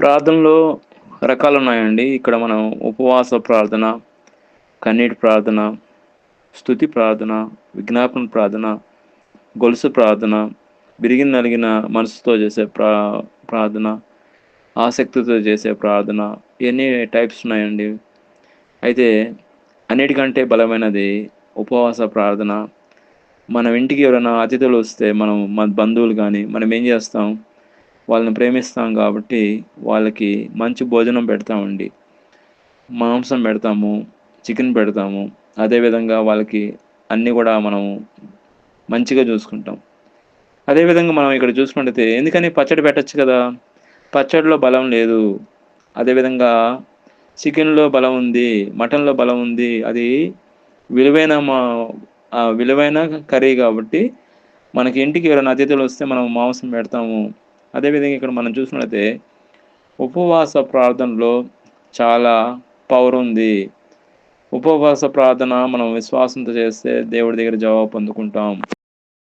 ప్రార్థనలో రకాలున్నాయండి. ఇక్కడ మనం ఉపవాస ప్రార్థన, కన్నీటి ప్రార్థన, స్తుతి ప్రార్థన, విజ్ఞాపన ప్రార్థన, గొలుసు ప్రార్థన, విరిగి నలిగిన మనసుతో చేసే ప్రార్థన, ఆసక్తితో చేసే ప్రార్థన, ఇయన్నీ టైప్స్ ఉన్నాయండి. అయితే అన్నిటికంటే బలమైనది ఉపవాస ప్రార్థన. మనం ఇంటికి ఎవరైనా అతిథులొస్తే మన బంధువులు గానీ, మనమేం జేస్తాం, వాళ్ళని ప్రేమిస్తాం గాబట్టి, వాళ్ళకి మంచి భోజనం పెడతామండి. మాంసం పెడతాము, చికెన్ పెడతాము. అదే విధంగా వాళ్ళకి అన్నీ గూడా మనం మంచిగా జూసుకుంటాం. అదే విధంగా మనం ఇక్కడ చూసుకున్నట్టయితే ఎందుకని పచ్చడి పెట్టొచ్చు కదా! పచ్చడిలో బలం లేదు. అదే విధంగా చికెన్‌లో బలం ఉంది, మటన్‌లో బలం ఉంది. అది విలువైన విలువైన కర్రీ గాబట్టి, మనకి ఇంటికి ఎవరైనా అతిథులొస్తే మనం మాంసం పెడతాము. అదే విధంగా ఇక్కడ మనం చూసినట్లయితే ఉపవాస ప్రార్థనలో చాలా పవరుంది. ఉపవాస ప్రార్థన మనం విశ్వాసంతో చేస్తే దేవుడి దగ్గర జవాబు పొందుకుంటాం.